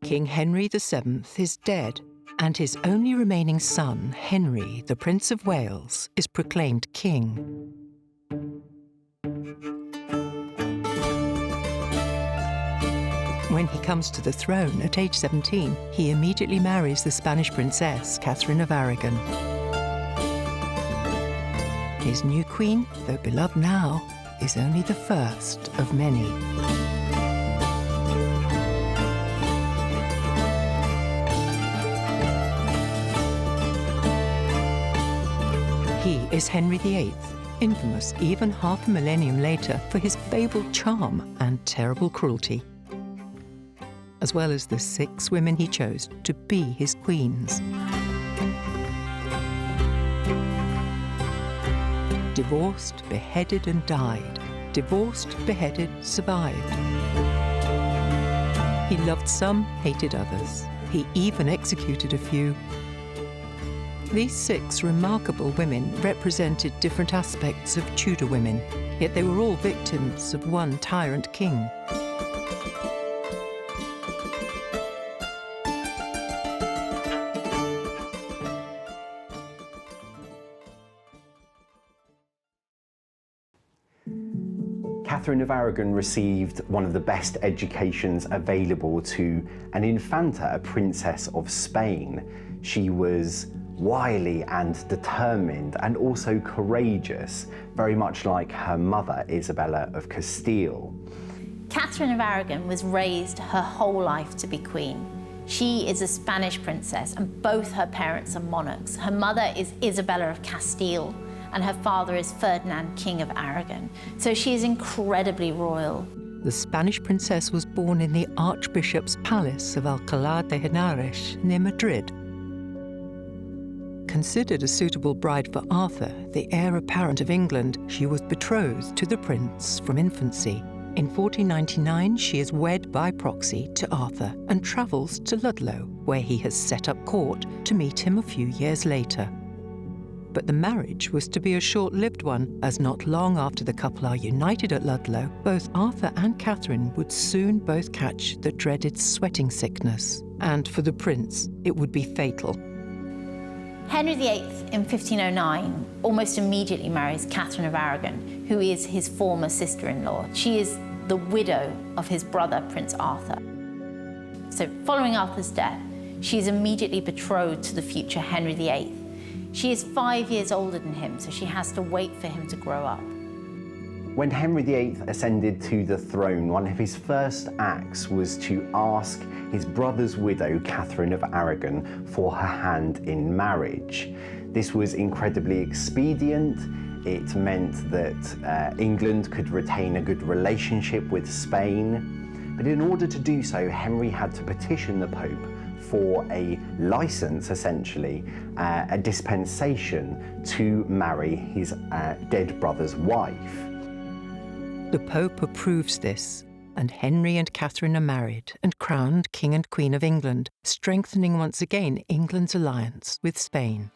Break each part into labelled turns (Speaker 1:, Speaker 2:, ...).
Speaker 1: King Henry VII is dead, and his only remaining son, Henry, the Prince of Wales, is proclaimed king. When he comes to the throne at age 17, he immediately marries the Spanish princess, Catherine of Aragon. His new queen, though beloved now, is only the first of many. He is Henry VIII, infamous even half a millennium later for his fabled charm and terrible cruelty, as well as the 6 women he chose to be his queens. Divorced, beheaded and died. Divorced, beheaded, survived. He loved some, hated others. He even executed a few. These 6 remarkable women represented different aspects of Tudor women, yet they were all victims of one tyrant king.
Speaker 2: Catherine of Aragon received one of the best educations available to an infanta, a princess of Spain. She was wily and determined and also courageous, very much like her mother, Isabella of Castile.
Speaker 3: Catherine of Aragon was raised her whole life to be queen. She is a Spanish princess and both her parents are monarchs. Her mother is Isabella of Castile and her father is Ferdinand, King of Aragon. So she is incredibly royal.
Speaker 1: The Spanish princess was born in the Archbishop's palace of Alcalá de Henares near Madrid. Considered a suitable bride for Arthur, the heir apparent of England, she was betrothed to the prince from infancy. In 1499, she is wed by proxy to Arthur and travels to Ludlow, where he has set up court to meet him a few years later. But the marriage was to be a short-lived one, as not long after the couple are united at Ludlow, both Arthur and Catherine would soon both catch the dreaded sweating sickness. And for the prince, it would be fatal.
Speaker 3: Henry VIII in 1509 almost immediately marries Catherine of Aragon, who is his former sister-in-law. She is the widow of his brother, Prince Arthur. So following Arthur's death, she is immediately betrothed to the future Henry VIII. She is 5 years older than him, so she has to wait for him to grow up.
Speaker 2: When Henry VIII ascended to the throne, one of his first acts was to ask his brother's widow, Catherine of Aragon, for her hand in marriage. This was incredibly expedient. It meant that England could retain a good relationship with Spain. But in order to do so, Henry had to petition the Pope for a license, essentially, a dispensation to marry his dead brother's wife.
Speaker 1: The Pope approves this, and Henry and Catherine are married and crowned King and Queen of England, strengthening once again England's alliance with Spain.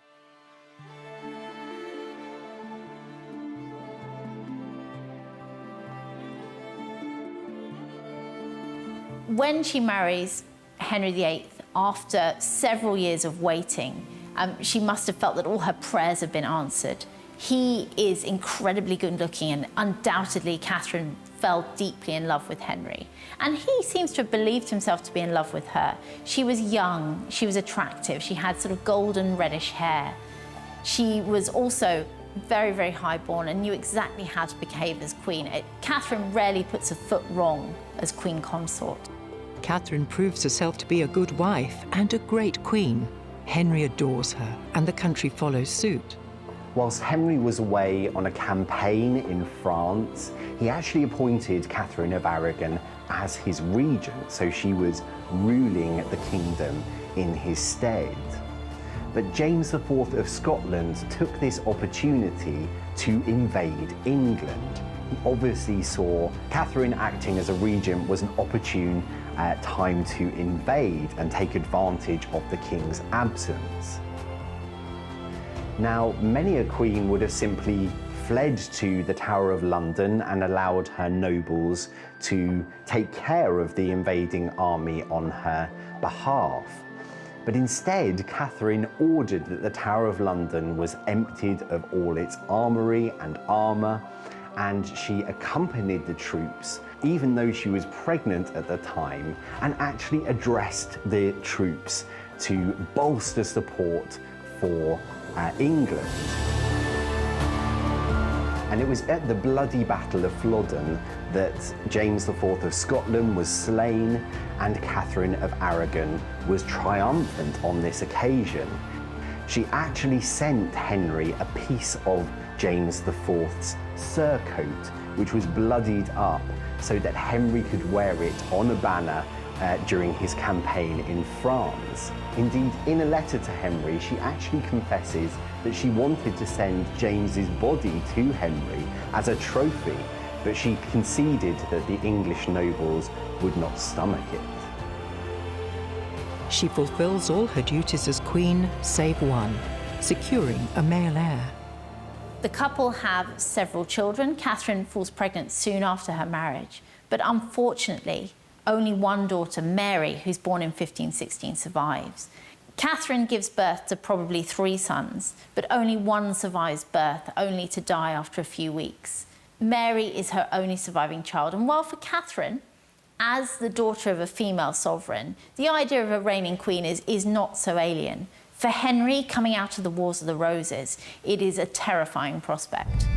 Speaker 3: When she marries Henry VIII, after several years of waiting, she must have felt that all her prayers have been answered. He is incredibly good-looking, and undoubtedly Catherine fell deeply in love with Henry. And he seems to have believed himself to be in love with her. She was young, she was attractive, she had sort of golden reddish hair. She was also very, very high-born and knew exactly how to behave as queen. Catherine rarely puts a foot wrong as queen consort.
Speaker 1: Catherine proves herself to be a good wife and a great queen. Henry adores her, and the country follows suit.
Speaker 2: Whilst Henry was away on a campaign in France, he actually appointed Catherine of Aragon as his regent, so she was ruling the kingdom in his stead. But James IV of Scotland took this opportunity to invade England. He obviously saw Catherine acting as a regent was an opportune time to invade and take advantage of the king's absence. Now, many a queen would have simply fled to the Tower of London and allowed her nobles to take care of the invading army on her behalf. But instead, Catherine ordered that the Tower of London was emptied of all its armoury and armour, and she accompanied the troops, even though she was pregnant at the time, and actually addressed the troops to bolster support for England. And it was at the bloody Battle of Flodden that James IV of Scotland was slain and Catherine of Aragon was triumphant on this occasion. She actually sent Henry a piece of James IV's surcoat, which was bloodied up, so that Henry could wear it on a banner during his campaign in France. Indeed, in a letter to Henry, she actually confesses that she wanted to send James's body to Henry as a trophy, but she conceded that the English nobles would not stomach it.
Speaker 1: She fulfills all her duties as queen, save one, securing a male heir.
Speaker 3: The couple have several children. Catherine falls pregnant soon after her marriage, but unfortunately, only one daughter, Mary, who's born in 1516, survives. Catherine gives birth to probably 3 sons, but only one survives birth, only to die after a few weeks. Mary is her only surviving child, and while for Catherine, as the daughter of a female sovereign, the idea of a reigning queen is not so alien. For Henry, coming out of the Wars of the Roses, it is a terrifying prospect.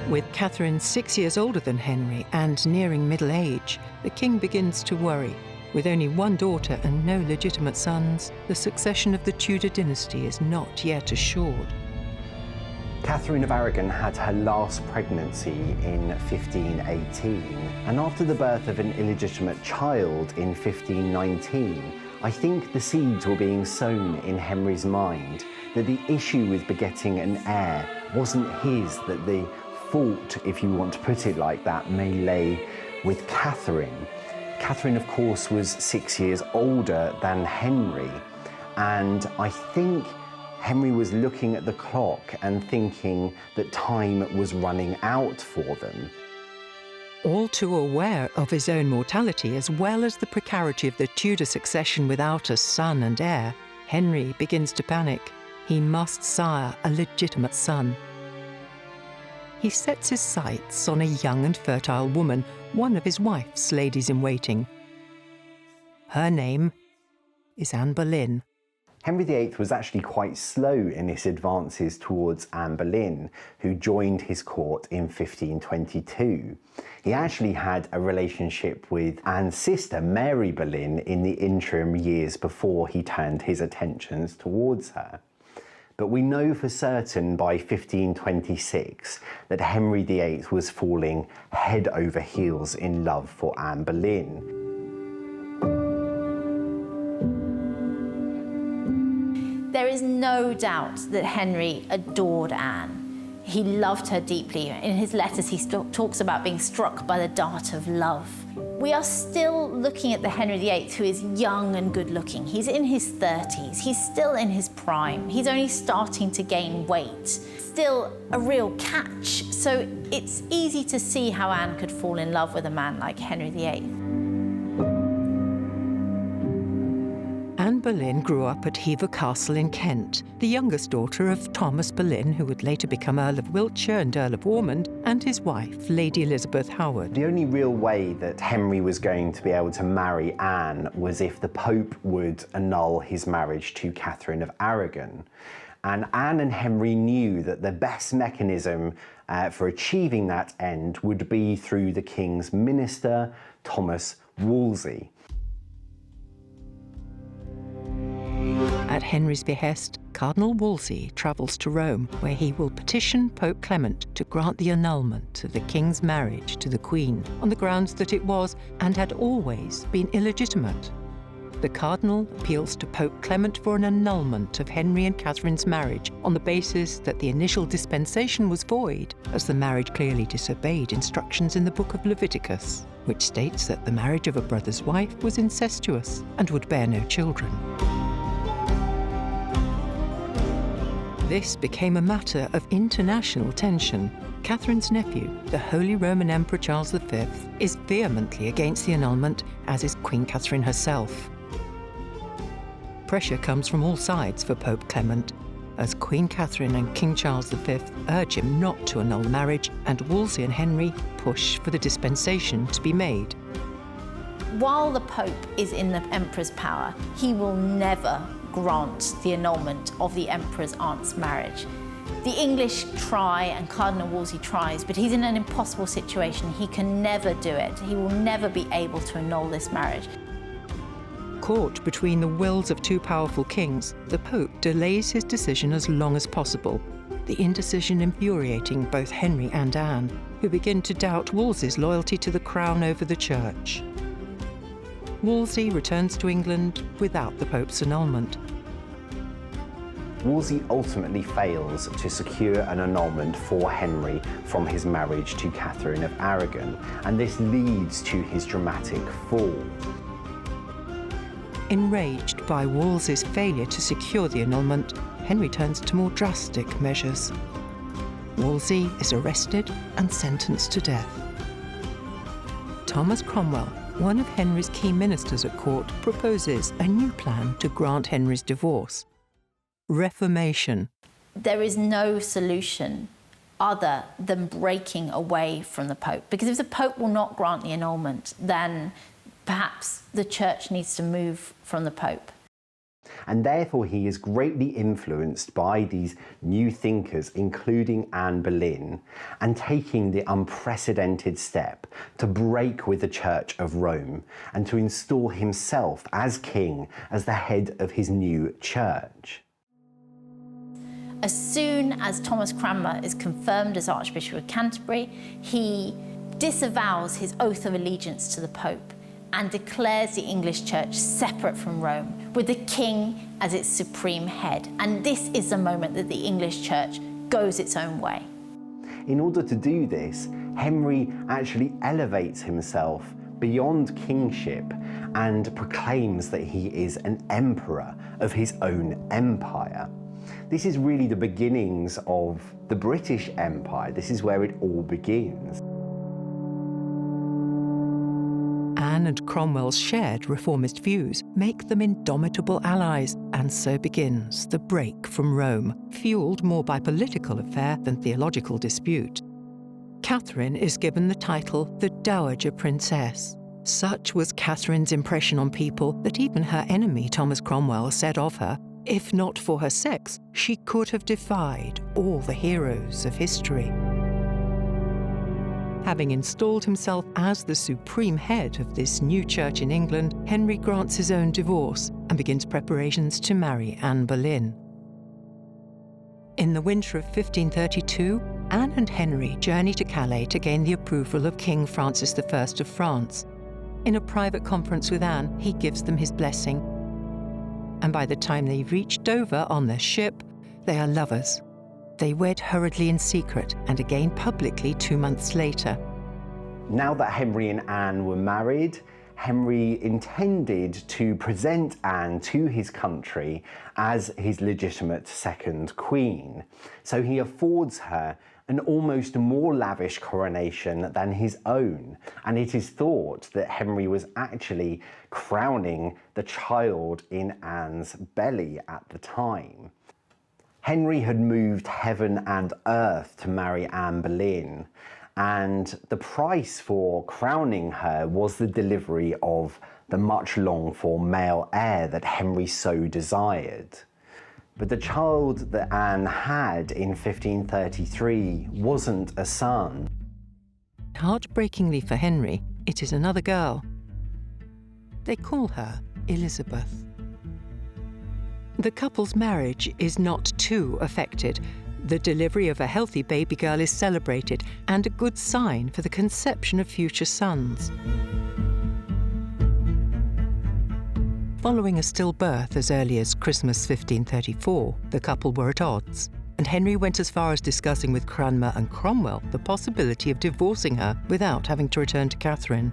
Speaker 1: With Catherine 6 years older than Henry and nearing middle age, the king begins to worry. With only one daughter and no legitimate sons, the succession of the Tudor dynasty is not yet assured.
Speaker 2: Catherine of Aragon had her last pregnancy in 1518, and after the birth of an illegitimate child in 1519, I think the seeds were being sown in Henry's mind that the issue with begetting an heir wasn't his, that the fault, if you want to put it like that, may lay with Catherine. Catherine, of course, was 6 years older than Henry, and I think Henry was looking at the clock and thinking that time was running out for them.
Speaker 1: All too aware of his own mortality as well as the precarity of the Tudor succession without a son and heir, Henry begins to panic. He must sire a legitimate son. He sets his sights on a young and fertile woman, one of his wife's ladies-in-waiting. Her name is Anne Boleyn.
Speaker 2: Henry VIII was actually quite slow in his advances towards Anne Boleyn, who joined his court in 1522. He actually had a relationship with Anne's sister, Mary Boleyn, in the interim years before he turned his attentions towards her. But we know for certain by 1526 that Henry VIII was falling head over heels in love for Anne Boleyn.
Speaker 3: There is no doubt that Henry adored Anne. He loved her deeply. In his letters, he talks about being struck by the dart of love. We are still looking at the Henry VIII who is young and good-looking. He's in his 30s. He's still in his prime. He's only starting to gain weight. Still a real catch. So it's easy to see how Anne could fall in love with a man like Henry VIII.
Speaker 1: Anne Boleyn grew up at Hever Castle in Kent, the youngest daughter of Thomas Boleyn, who would later become Earl of Wiltshire and Earl of Ormond, and his wife, Lady Elizabeth Howard.
Speaker 2: The only real way that Henry was going to be able to marry Anne was if the Pope would annul his marriage to Catherine of Aragon. And Anne and Henry knew that the best mechanism for achieving that end would be through the king's minister, Thomas Wolsey.
Speaker 1: At Henry's behest, Cardinal Wolsey travels to Rome, where he will petition Pope Clement to grant the annulment of the king's marriage to the Queen, on the grounds that it was, and had always, been illegitimate. The Cardinal appeals to Pope Clement for an annulment of Henry and Catherine's marriage on the basis that the initial dispensation was void, as the marriage clearly disobeyed instructions in the Book of Leviticus. which states that the marriage of a brother's wife was incestuous and would bear no children. This became a matter of international tension. Catherine's nephew, the Holy Roman Emperor Charles V, is vehemently against the annulment, as is Queen Catherine herself. Pressure comes from all sides for Pope Clement, as Queen Catherine and King Charles V urge him not to annul the marriage, and Wolsey and Henry push for the dispensation to be made.
Speaker 3: While the Pope is in the Emperor's power, he will never grant the annulment of the Emperor's aunt's marriage. The English try and Cardinal Wolsey tries, but he's in an impossible situation. He can never do it. He will never be able to annul this marriage.
Speaker 1: Caught between the wills of two powerful kings, the Pope delays his decision as long as possible, the indecision infuriating both Henry and Anne, who begin to doubt Wolsey's loyalty to the crown over the Church. Wolsey returns to England without the Pope's annulment.
Speaker 2: Wolsey ultimately fails to secure an annulment for Henry from his marriage to Catherine of Aragon, and this leads to his dramatic fall.
Speaker 1: Enraged by Wolsey's failure to secure the annulment, Henry turns to more drastic measures. Wolsey is arrested and sentenced to death. Thomas Cromwell, one of Henry's key ministers at court, proposes a new plan to grant Henry's divorce: reformation.
Speaker 3: There is no solution other than breaking away from the Pope, because if the Pope will not grant the annulment, then perhaps the Church needs to move from the Pope.
Speaker 2: And therefore he is greatly influenced by these new thinkers, including Anne Boleyn, and taking the unprecedented step to break with the Church of Rome and to install himself as king, as the head of his new church.
Speaker 3: As soon as Thomas Cranmer is confirmed as Archbishop of Canterbury, he disavows his oath of allegiance to the Pope and declares the English Church separate from Rome, with the king as its supreme head. And this is the moment that the English Church goes its own way.
Speaker 2: In order to do this, Henry actually elevates himself beyond kingship and proclaims that he is an emperor of his own empire. This is really the beginnings of the British Empire. This is where it all begins.
Speaker 1: Anne and Cromwell's shared reformist views make them indomitable allies, and so begins the break from Rome, fueled more by political affair than theological dispute. Catherine is given the title the Dowager Princess. Such was Catherine's impression on people that even her enemy Thomas Cromwell said of her, if not for her sex, she could have defied all the heroes of history. Having installed himself as the supreme head of this new church in England, Henry grants his own divorce and begins preparations to marry Anne Boleyn. In the winter of 1532, Anne and Henry journey to Calais to gain the approval of King Francis I of France. In a private conference with Anne, he gives them his blessing. And by the time they reach Dover on their ship, they are lovers. They wed hurriedly in secret and again publicly 2 months later.
Speaker 2: Now that Henry and Anne were married, Henry intended to present Anne to his country as his legitimate second queen. So he affords her an almost more lavish coronation than his own. And it is thought that Henry was actually crowning the child in Anne's belly at the time. Henry had moved heaven and earth to marry Anne Boleyn, and the price for crowning her was the delivery of the much longed for male heir that Henry so desired. But the child that Anne had in 1533 wasn't a son.
Speaker 1: Heartbreakingly for Henry, it is another girl. They call her Elizabeth. The couple's marriage is not too affected. The delivery of a healthy baby girl is celebrated and a good sign for the conception of future sons. Following a stillbirth as early as Christmas 1534, the couple were at odds, and Henry went as far as discussing with Cranmer and Cromwell the possibility of divorcing her without having to return to Catherine.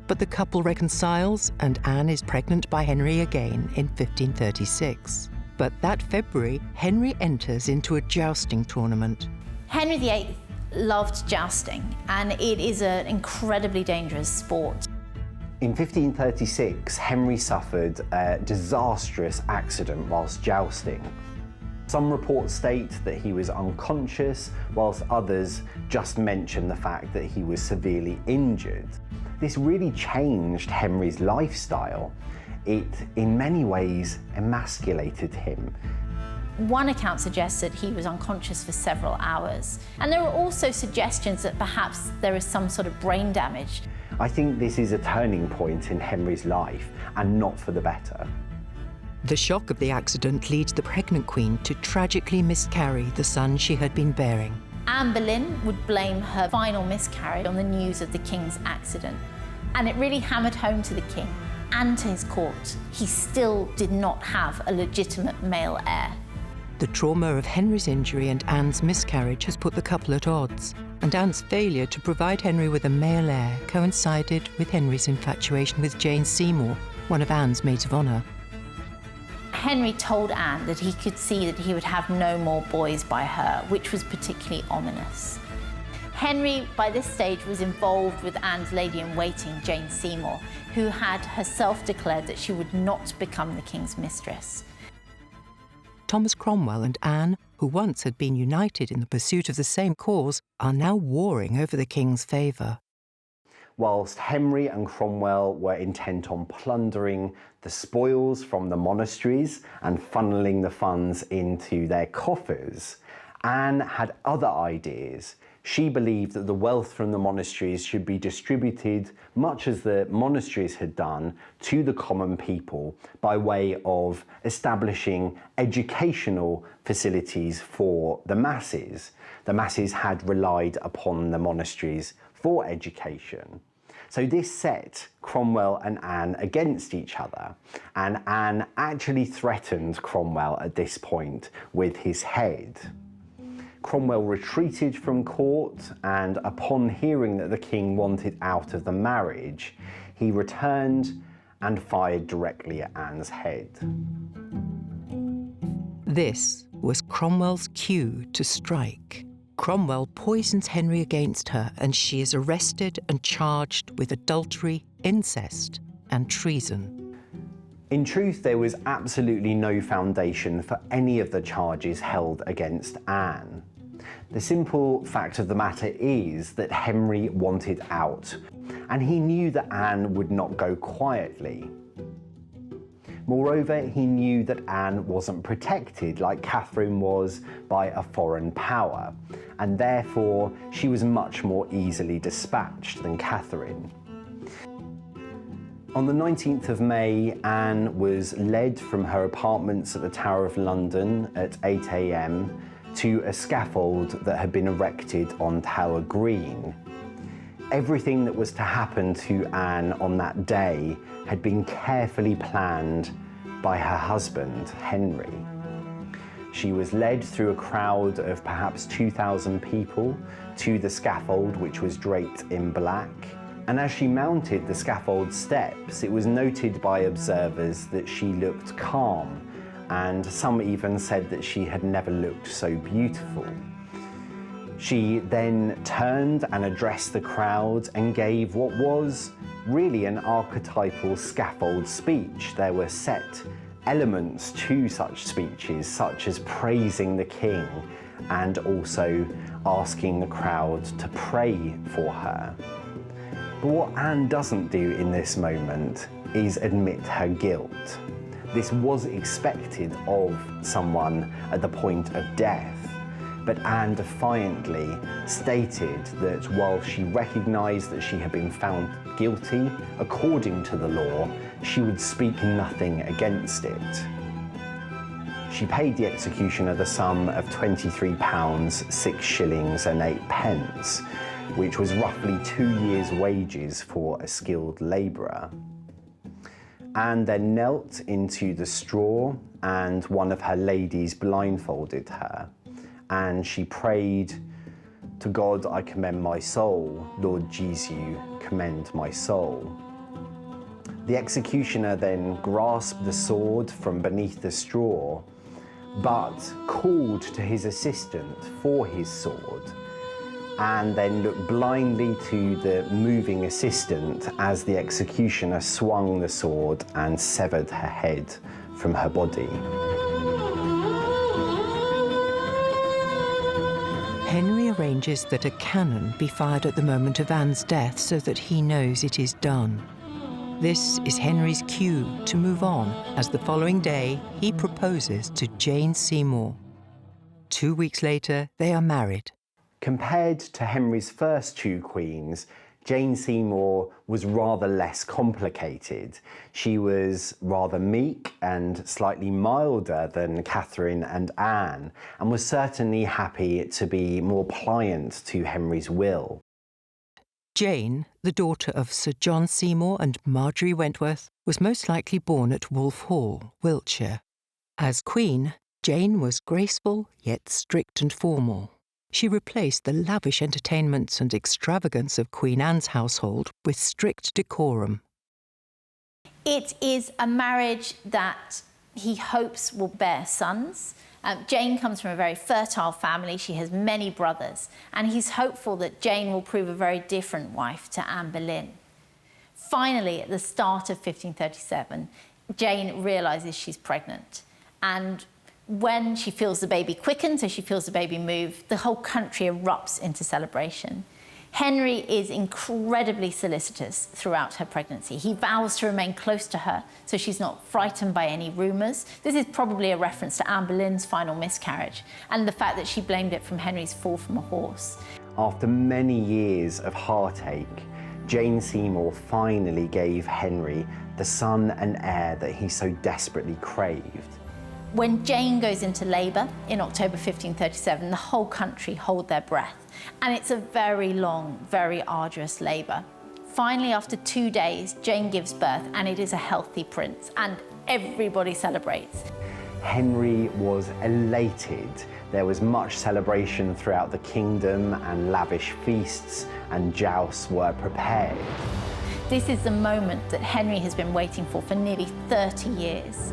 Speaker 1: But the couple reconciles and Anne is pregnant by Henry again in 1536. But that February, Henry enters into a jousting tournament.
Speaker 3: Henry VIII loved jousting, and it is an incredibly dangerous sport.
Speaker 2: In 1536, Henry suffered a disastrous accident whilst jousting. Some reports state that he was unconscious, whilst others just mention the fact that he was severely injured. This really changed Henry's lifestyle. It, in many ways, emasculated him.
Speaker 3: One account suggests that he was unconscious for several hours. And there are also suggestions that perhaps there is some sort of brain damage.
Speaker 2: I think this is a turning point in Henry's life, and not for the better.
Speaker 1: The shock of the accident leads the pregnant queen to tragically miscarry the son she had been bearing.
Speaker 3: Anne Boleyn would blame her final miscarriage on the news of the king's accident. And it really hammered home to the king and to his court. He still did not have a legitimate male heir.
Speaker 1: The trauma of Henry's injury and Anne's miscarriage has put the couple at odds, and Anne's failure to provide Henry with a male heir coincided with Henry's infatuation with Jane Seymour, one of Anne's maids of honour.
Speaker 3: Henry told Anne that he could see that he would have no more boys by her, which was particularly ominous. Henry, by this stage, was involved with Anne's lady-in-waiting, Jane Seymour, who had herself declared that she would not become the king's mistress.
Speaker 1: Thomas Cromwell and Anne, who once had been united in the pursuit of the same cause, are now warring over the king's favour.
Speaker 2: Whilst Henry and Cromwell were intent on plundering the spoils from the monasteries and funneling the funds into their coffers, Anne had other ideas. She believed that the wealth from the monasteries should be distributed, much as the monasteries had done, to the common people by way of establishing educational facilities for the masses. The masses had relied upon the monasteries for education. So this set Cromwell and Anne against each other, and Anne actually threatened Cromwell at this point with his head. Cromwell retreated from court, and upon hearing that the king wanted out of the marriage, he returned and fired directly at Anne's head.
Speaker 1: This was Cromwell's cue to strike. Cromwell poisons Henry against her, and she is arrested and charged with adultery, incest, and treason.
Speaker 2: In truth, there was absolutely no foundation for any of the charges held against Anne. The simple fact of the matter is that Henry wanted out, and he knew that Anne would not go quietly. Moreover, he knew that Anne wasn't protected like Catherine was by a foreign power, and therefore she was much more easily dispatched than Catherine. On the 19th of May, Anne was led from her apartments at the Tower of London at 8 a.m. to a scaffold that had been erected on Tower Green. Everything that was to happen to Anne on that day had been carefully planned by her husband, Henry. She was led through a crowd of perhaps 2,000 people to the scaffold, which was draped in black. And as she mounted the scaffold steps, it was noted by observers that she looked calm, and some even said that she had never looked so beautiful. She then turned and addressed the crowd and gave what was really an archetypal scaffold speech. There were set elements to such speeches, such as praising the king and also asking the crowd to pray for her. But what Anne doesn't do in this moment is admit her guilt. This was expected of someone at the point of death. But Anne defiantly stated that while she recognised that she had been found guilty according to the law, she would speak nothing against it. She paid the executioner the sum of £23, 6 shillings and 8 pence, which was roughly 2 years' wages for a skilled labourer. Anne then knelt into the straw, and one of her ladies blindfolded her. And she prayed, "To God I commend my soul, Lord Jesus, commend my soul." The executioner then grasped the sword from beneath the straw, but called to his assistant for his sword, and then looked blindly to the moving assistant as the executioner swung the sword and severed her head from her body.
Speaker 1: Henry arranges that a cannon be fired at the moment of Anne's death so that he knows it is done. This is Henry's cue to move on, as the following day he proposes to Jane Seymour. 2 weeks later, they are married.
Speaker 2: Compared to Henry's first two queens, Jane Seymour was rather less complicated. She was rather meek and slightly milder than Catherine and Anne, and was certainly happy to be more pliant to Henry's will.
Speaker 1: Jane, the daughter of Sir John Seymour and Marjorie Wentworth, was most likely born at Wolf Hall, Wiltshire. As Queen, Jane was graceful yet strict and formal. She replaced the lavish entertainments and extravagance of Queen Anne's household with strict decorum.
Speaker 3: It is a marriage that he hopes will bear sons. Jane comes from a very fertile family. She has many brothers, and he's hopeful that Jane will prove a very different wife to Anne Boleyn. Finally, at the start of 1537, Jane realises she's pregnant, and when she feels the baby quicken, so she feels the baby move, the whole country erupts into celebration. Henry is incredibly solicitous throughout her pregnancy. He vows to remain close to her so she's not frightened by any rumours. This is probably a reference to Anne Boleyn's final miscarriage and the fact that she blamed it from Henry's fall from a horse.
Speaker 2: After many years of heartache, Jane Seymour finally gave Henry the son and heir that he so desperately craved.
Speaker 3: When Jane goes into labour in October 1537, the whole country hold their breath. And it's a very long, very arduous labour. Finally, after 2 days, Jane gives birth, and it is a healthy prince, and everybody celebrates.
Speaker 2: Henry was elated. There was much celebration throughout the kingdom, and lavish feasts and jousts were prepared.
Speaker 3: This is the moment that Henry has been waiting for nearly 30 years.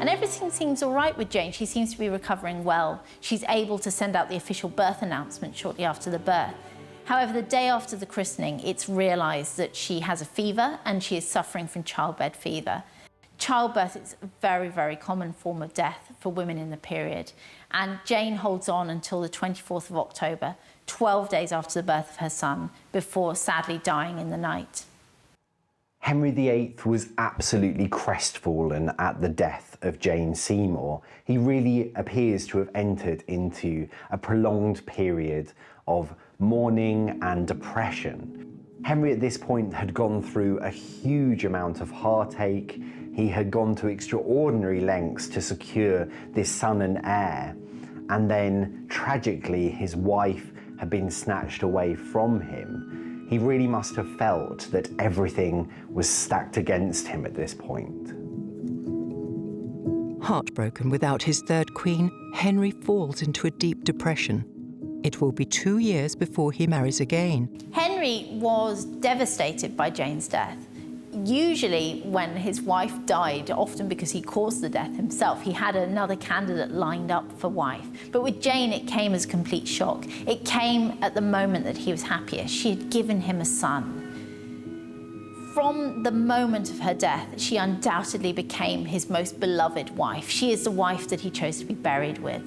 Speaker 3: And everything seems all right with Jane. She seems to be recovering well. She's able to send out the official birth announcement shortly after the birth. However, the day after the christening, it's realised that she has a fever and she is suffering from childbed fever. Childbirth is a very, very common form of death for women in the period. And Jane holds on until the 24th of October, 12 days after the birth of her son, before sadly dying in the night.
Speaker 2: Henry VIII was absolutely crestfallen at the death of Jane Seymour. He really appears to have entered into a prolonged period of mourning and depression. Henry at this point had gone through a huge amount of heartache. He had gone to extraordinary lengths to secure this son and heir. And then, tragically, his wife had been snatched away from him. He really must have felt that everything was stacked against him at this point.
Speaker 1: Heartbroken without his third queen, Henry falls into a deep depression. It will be 2 years before he marries again.
Speaker 3: Henry was devastated by Jane's death. Usually when his wife died, often because he caused the death himself, he had another candidate lined up for wife. But with Jane, it came as complete shock. It came at the moment that he was happiest. She had given him a son. From the moment of her death, she undoubtedly became his most beloved wife. She is the wife that he chose to be buried with.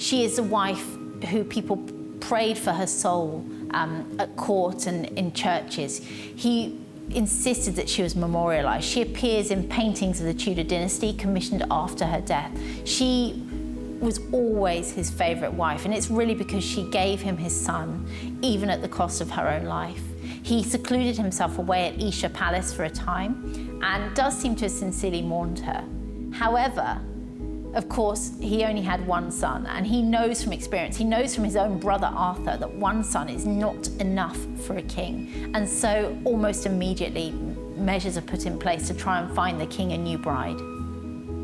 Speaker 3: She is the wife who people prayed for her soul at court and in churches. He insisted that she was memorialised. She appears in paintings of the Tudor dynasty commissioned after her death. She was always his favourite wife, and it's really because she gave him his son, even at the cost of her own life. He secluded himself away at Esher Palace for a time and does seem to have sincerely mourned her. However, of course, he only had one son, and he knows from experience, he knows from his own brother Arthur, that one son is not enough for a king. And so almost immediately, measures are put in place to try and find the king a new bride.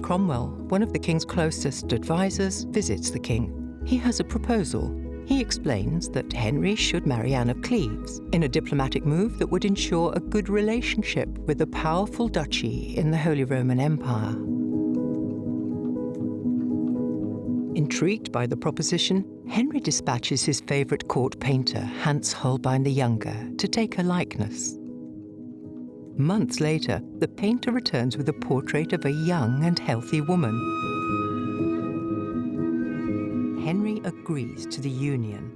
Speaker 1: Cromwell, one of the king's closest advisors, visits the king. He has a proposal. He explains that Henry should marry Anne of Cleves in a diplomatic move that would ensure a good relationship with a powerful duchy in the Holy Roman Empire. Intrigued by the proposition, Henry dispatches his favourite court painter, Hans Holbein the Younger, to take a likeness. Months later, the painter returns with a portrait of a young and healthy woman. Henry agrees to the union.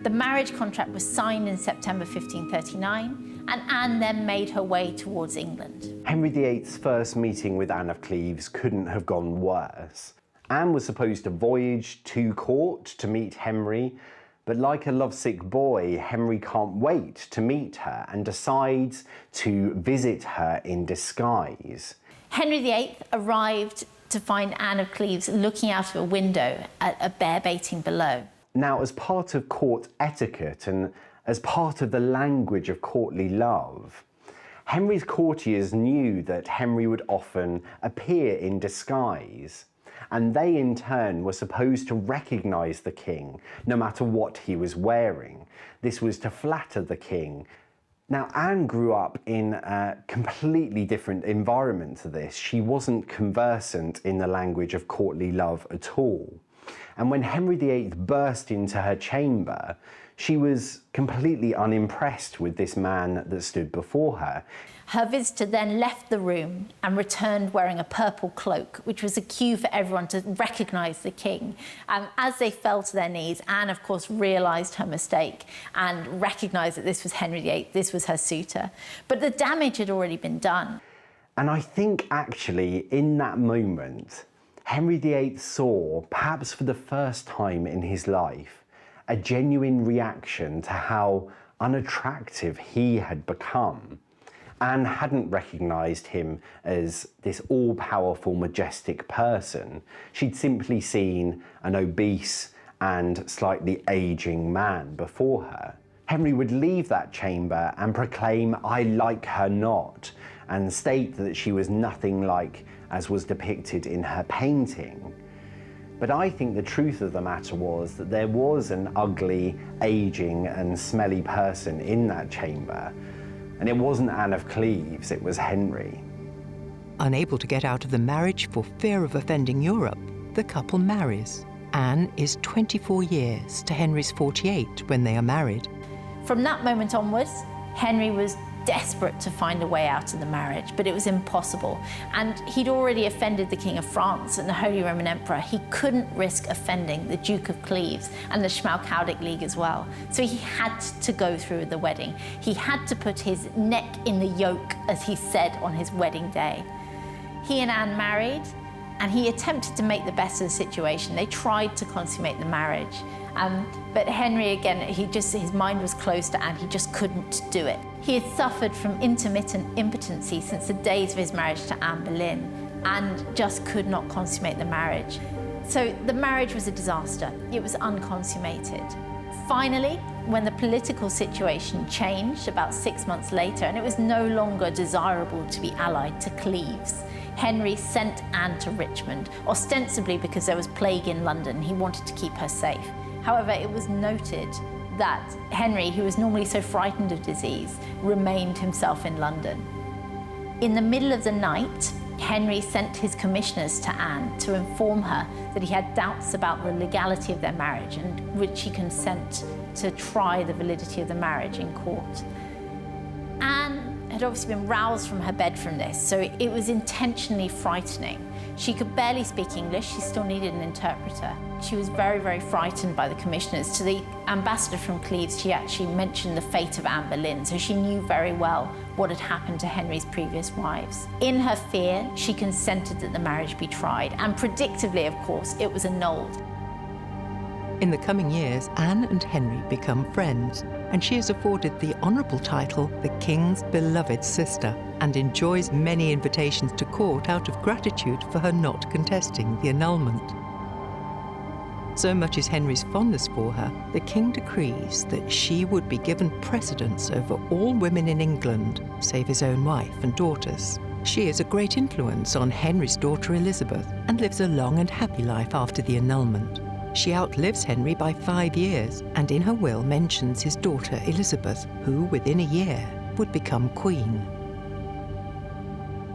Speaker 3: The marriage contract was signed in September 1539, and Anne then made her way towards England.
Speaker 2: Henry VIII's first meeting with Anne of Cleves couldn't have gone worse. Anne was supposed to voyage to court to meet Henry, but like a lovesick boy, Henry can't wait to meet her and decides to visit her in disguise.
Speaker 3: Henry VIII arrived to find Anne of Cleves looking out of a window at a bear baiting below.
Speaker 2: Now, as part of court etiquette and as part of the language of courtly love, Henry's courtiers knew that Henry would often appear in disguise, and they in turn were supposed to recognise the king no matter what he was wearing. This was to flatter the king. Now, Anne grew up in a completely different environment to this. She wasn't conversant in the language of courtly love at all. And when Henry VIII burst into her chamber, she was completely unimpressed with this man that stood before her.
Speaker 3: Her visitor then left the room and returned wearing a purple cloak, which was a cue for everyone to recognise the king. As they fell to their knees, Anne, of course, realised her mistake and recognised that this was Henry VIII, this was her suitor. But the damage had already been done.
Speaker 2: And I think, actually, in that moment, Henry VIII saw, perhaps for the first time in his life, a genuine reaction to how unattractive he had become. Anne hadn't recognised him as this all-powerful, majestic person. She'd simply seen an obese and slightly ageing man before her. Henry would leave that chamber and proclaim, "I like her not," and state that she was nothing like as was depicted in her painting. But I think the truth of the matter was that there was an ugly, ageing and smelly person in that chamber. And it wasn't Anne of Cleves, it was Henry.
Speaker 1: Unable to get out of the marriage for fear of offending Europe, the couple marries. Anne is 24 years to Henry's 48 when they are married.
Speaker 3: From that moment onwards, Henry was desperate to find a way out of the marriage, but it was impossible. And he'd already offended the King of France and the Holy Roman Emperor. He couldn't risk offending the Duke of Cleves and the Schmalkaldic League as well. So he had to go through with the wedding. He had to put his neck in the yoke, as he said on his wedding day. He and Anne married, and he attempted to make the best of the situation. They tried to consummate the marriage. But Henry, again, his mind was closed to Anne. He just couldn't do it. He had suffered from intermittent impotency since the days of his marriage to Anne Boleyn and just could not consummate the marriage. So the marriage was a disaster. It was unconsummated. Finally, when the political situation changed about 6 months later, and it was no longer desirable to be allied to Cleves, Henry sent Anne to Richmond, ostensibly because there was plague in London. He wanted to keep her safe. However, it was noted that Henry, who was normally so frightened of disease, remained himself in London. In the middle of the night, Henry sent his commissioners to Anne to inform her that he had doubts about the legality of their marriage and would she consent to try the validity of the marriage in court. Anne had obviously been roused from her bed from this, so it was intentionally frightening. She could barely speak English, she still needed an interpreter. She was very, very frightened by the commissioners. To the ambassador from Cleves, she actually mentioned the fate of Anne Boleyn, so she knew very well what had happened to Henry's previous wives. In her fear, she consented that the marriage be tried, and predictably, of course, it was annulled.
Speaker 1: In the coming years, Anne and Henry become friends, and she is afforded the honourable title, the King's beloved sister, and enjoys many invitations to court out of gratitude for her not contesting the annulment. So much is Henry's fondness for her, the King decrees that she would be given precedence over all women in England, save his own wife and daughters. She is a great influence on Henry's daughter Elizabeth and lives a long and happy life after the annulment. She outlives Henry by 5 years and in her will mentions his daughter Elizabeth, who within a year would become queen.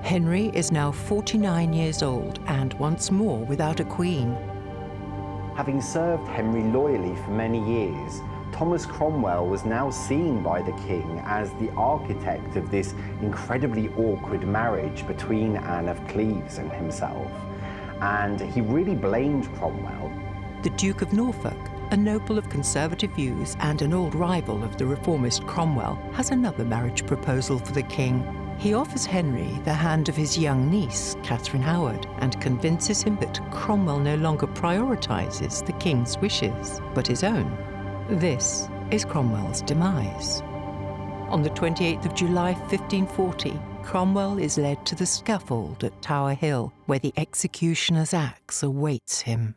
Speaker 1: Henry is now 49 years old and once more without a queen.
Speaker 2: Having served Henry loyally for many years, Thomas Cromwell was now seen by the king as the architect of this incredibly awkward marriage between Anne of Cleves and himself. And he really blamed Cromwell.
Speaker 1: The Duke of Norfolk, a noble of conservative views and an old rival of the reformist Cromwell, has another marriage proposal for the king. He offers Henry the hand of his young niece, Catherine Howard, and convinces him that Cromwell no longer prioritises the king's wishes, but his own. This is Cromwell's demise. On the 28th of July 1540, Cromwell is led to the scaffold at Tower Hill, where the executioner's axe awaits him.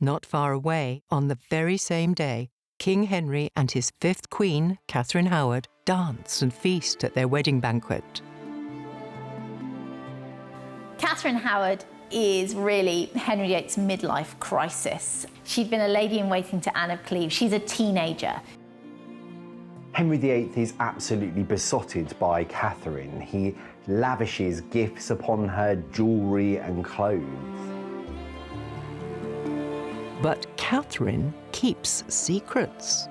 Speaker 1: Not far away, on the very same day, King Henry and his fifth queen, Catherine Howard, dance and feast at their wedding banquet.
Speaker 3: Catherine Howard is really Henry VIII's midlife crisis. She'd been a lady-in-waiting to Anne of Cleves. She's a teenager.
Speaker 2: Henry VIII is absolutely besotted by Catherine. He lavishes gifts upon her, jewellery and clothes.
Speaker 1: But Catherine keeps secrets.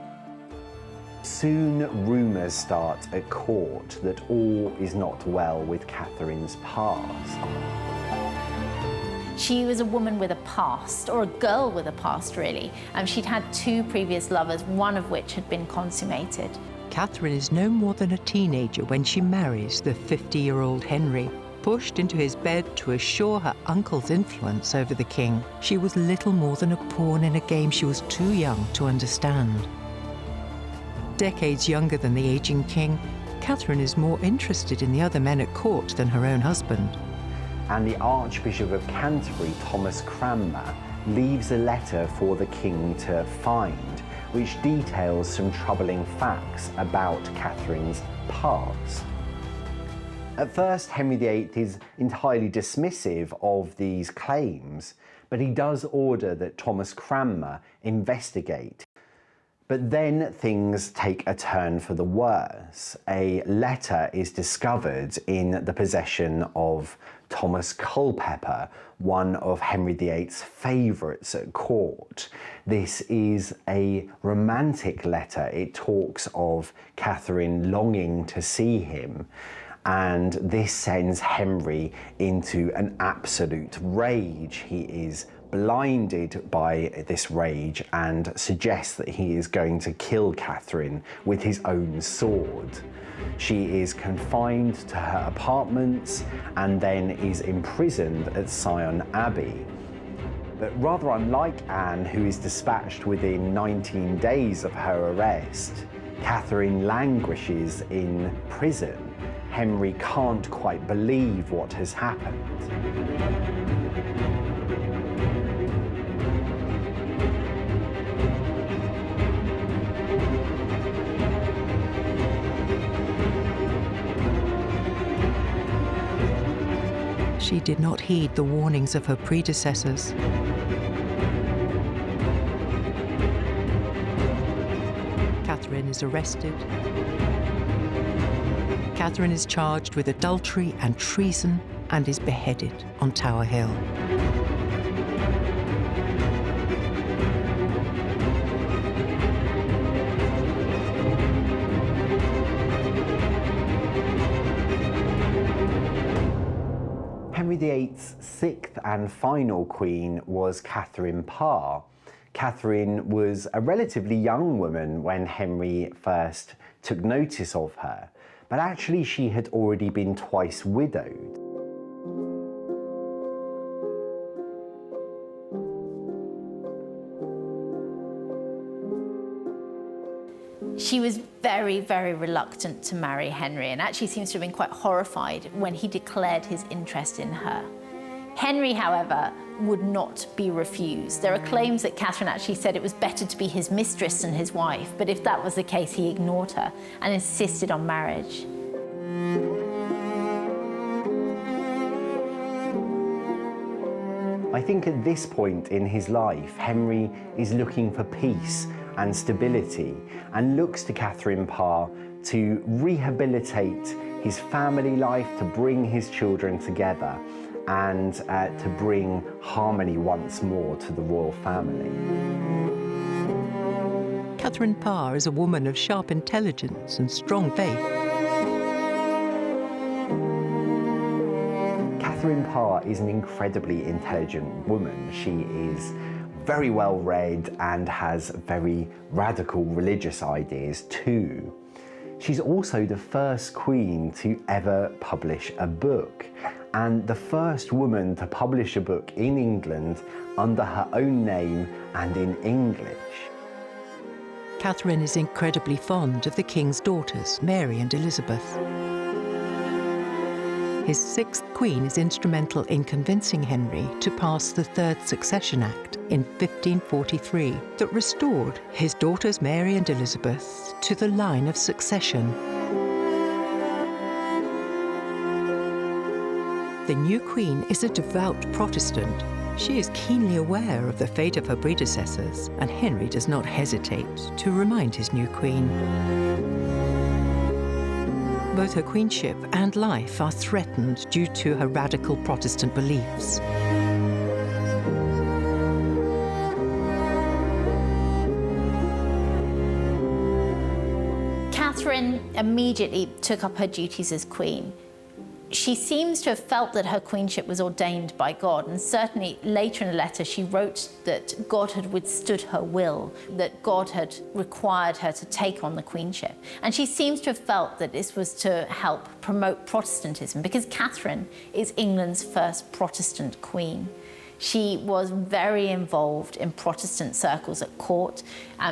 Speaker 2: Soon rumours start at court that all is not well with Catherine's past.
Speaker 3: She was a woman with a past, or a girl with a past, really. She'd had 2 previous lovers, one of which had been consummated.
Speaker 1: Catherine is no more than a teenager when she marries the 50-year-old Henry. Pushed into his bed to assure her uncle's influence over the king, she was little more than a pawn in a game she was too young to understand. Decades younger than the aging king, Catherine is more interested in the other men at court than her own husband.
Speaker 2: And the Archbishop of Canterbury, Thomas Cranmer, leaves a letter for the king to find, which details some troubling facts about Catherine's past. At first, Henry VIII is entirely dismissive of these claims, but he does order that Thomas Cranmer investigate. But then things take a turn for the worse. A letter is discovered in the possession of Thomas Culpeper, one of Henry VIII's favourites at court. This is a romantic letter. It talks of Catherine longing to see him. And this sends Henry into an absolute rage. He is blinded by this rage and suggests that he is going to kill Catherine with his own sword. She is confined to her apartments and then is imprisoned at Sion Abbey. But rather unlike Anne, who is dispatched within 19 days of her arrest, Catherine languishes in prison. Henry can't quite believe what has happened.
Speaker 1: She did not heed the warnings of her predecessors. Catherine is arrested. Catherine is charged with adultery and treason and is beheaded on Tower Hill.
Speaker 2: Henry VIII's sixth and final queen was Catherine Parr. Catherine was a relatively young woman when Henry first took notice of her, but actually she had already been twice widowed.
Speaker 3: She was very, very reluctant to marry Henry and actually seems to have been quite horrified when he declared his interest in her. Henry, however, would not be refused. There are claims that Catherine actually said it was better to be his mistress than his wife, but if that was the case, he ignored her and insisted on marriage.
Speaker 2: I think at this point in his life, Henry is looking for peace and stability and looks to Catherine Parr to rehabilitate his family life, to bring his children together and to bring harmony once more to the royal family.
Speaker 1: Catherine Parr is a woman of sharp intelligence and strong faith.
Speaker 2: Catherine Parr is an incredibly intelligent woman. She is very well read and has very radical religious ideas too. She's also the first queen to ever publish a book and the first woman to publish a book in England under her own name and in English.
Speaker 1: Catherine is incredibly fond of the king's daughters, Mary and Elizabeth. His sixth queen is instrumental in convincing Henry to pass the Third Succession Act in 1543 that restored his daughters Mary and Elizabeth to the line of succession. The new queen is a devout Protestant. She is keenly aware of the fate of her predecessors, and Henry does not hesitate to remind his new queen. Both her queenship and life are threatened due to her radical Protestant beliefs.
Speaker 3: Catherine immediately took up her duties as queen. She seems to have felt that her queenship was ordained by God, and certainly later in a letter she wrote that God had withstood her will, that God had required her to take on the queenship. And she seems to have felt that this was to help promote Protestantism, because Catherine is England's first Protestant queen. She was very involved in Protestant circles at court.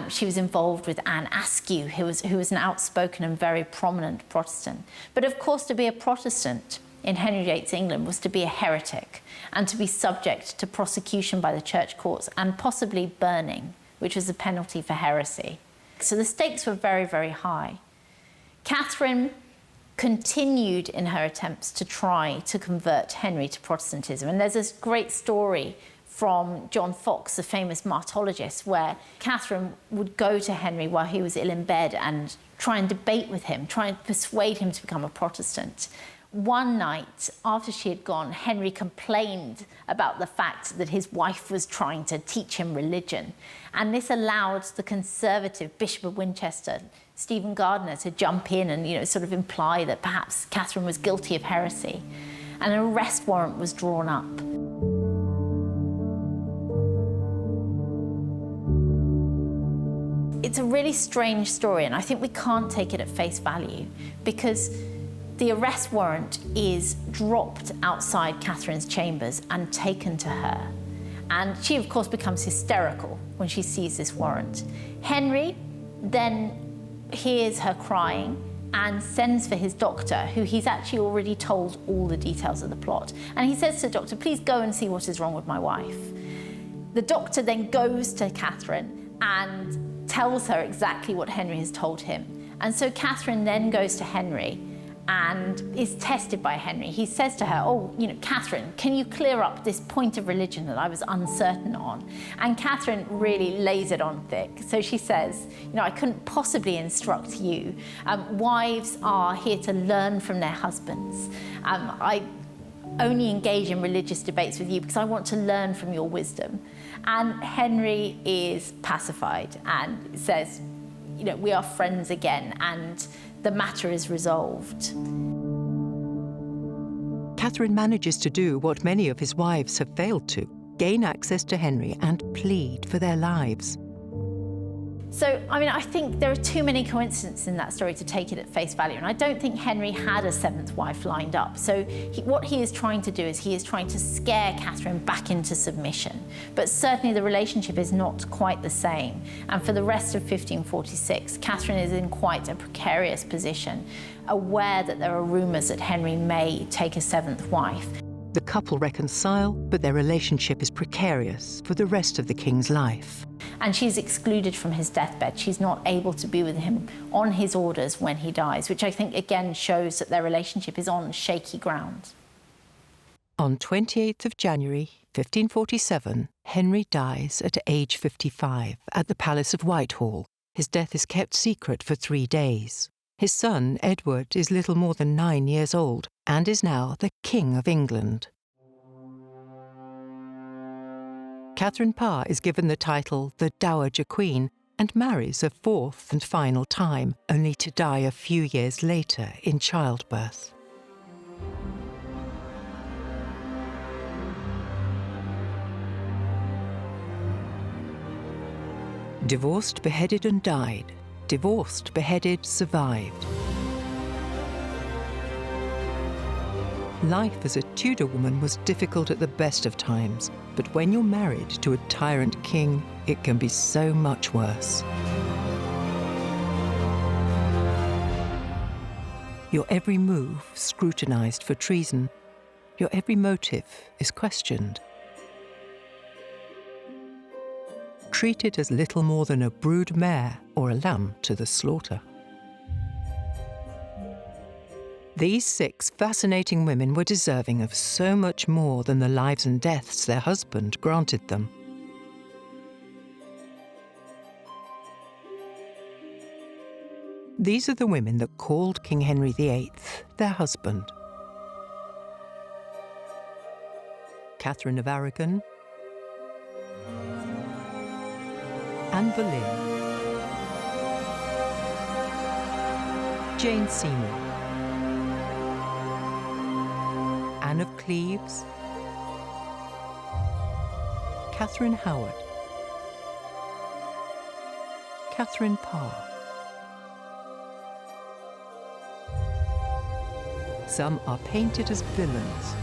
Speaker 3: She was involved with Anne Askew, who was an outspoken and very prominent Protestant. But of course, to be a Protestant in Henry VIII's England was to be a heretic and to be subject to prosecution by the church courts and possibly burning, which was a penalty for heresy. So the stakes were very, very high. Catherine continued in her attempts to try to convert Henry to Protestantism. And there's this great story from John Fox, the famous Martyrologist, where Catherine would go to Henry while he was ill in bed and try and debate with him, try and persuade him to become a Protestant. One night, after she had gone, Henry complained about the fact that his wife was trying to teach him religion. And this allowed the conservative Bishop of Winchester, Stephen Gardiner, to jump in and sort of imply that perhaps Catherine was guilty of heresy. And an arrest warrant was drawn up. It's a really strange story, and I think we can't take it at face value, because the arrest warrant is dropped outside Catherine's chambers and taken to her. And she, of course, becomes hysterical when she sees this warrant. Henry then hears her crying and sends for his doctor, who he's actually already told all the details of the plot. And he says to the doctor, please go and see what is wrong with my wife. The doctor then goes to Catherine and tells her exactly what Henry has told him. And so Catherine then goes to Henry and is tested by Henry. He says to her, Catherine, can you clear up this point of religion that I was uncertain on? And Catherine really lays it on thick. So she says, I couldn't possibly instruct you. Wives are here to learn from their husbands. I only engage in religious debates with you because I want to learn from your wisdom. And Henry is pacified and says, we are friends again, and the matter is resolved.
Speaker 1: Catherine manages to do what many of his wives have failed to: gain access to Henry and plead for their lives.
Speaker 3: So, I think there are too many coincidences in that story to take it at face value, and I don't think Henry had a seventh wife lined up. So what he is trying to do is he is trying to scare Catherine back into submission. But certainly the relationship is not quite the same. And for the rest of 1546, Catherine is in quite a precarious position, aware that there are rumours that Henry may take a seventh wife.
Speaker 1: The couple reconcile, but their relationship is precarious for the rest of the king's life.
Speaker 3: And she's excluded from his deathbed. She's not able to be with him on his orders when he dies, which I think again shows that their relationship is on shaky ground.
Speaker 1: On 28th of January 1547, Henry dies at age 55 at the Palace of Whitehall. His death is kept secret for 3 days. His son, Edward, is little more than 9 years old and is now the King of England. Catherine Parr is given the title the Dowager Queen and marries a 4th and final time, only to die a few years later in childbirth. Divorced, beheaded and died. Divorced, beheaded, survived. Life as a Tudor woman was difficult at the best of times, but when you're married to a tyrant king, it can be so much worse. Your every move scrutinized for treason. Your every motive is questioned. Treated as little more than a brood mare or a lamb to the slaughter. These 6 fascinating women were deserving of so much more than the lives and deaths their husband granted them. These are the women that called King Henry VIII their husband. Catherine of Aragon, Anne Boleyn, Jane Seymour, Anne of Cleves, Catherine Howard, Catherine Parr. Some are painted as villains,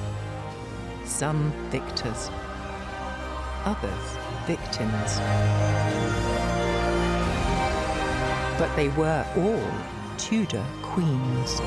Speaker 1: some victors, others victims. But they were all Tudor queens.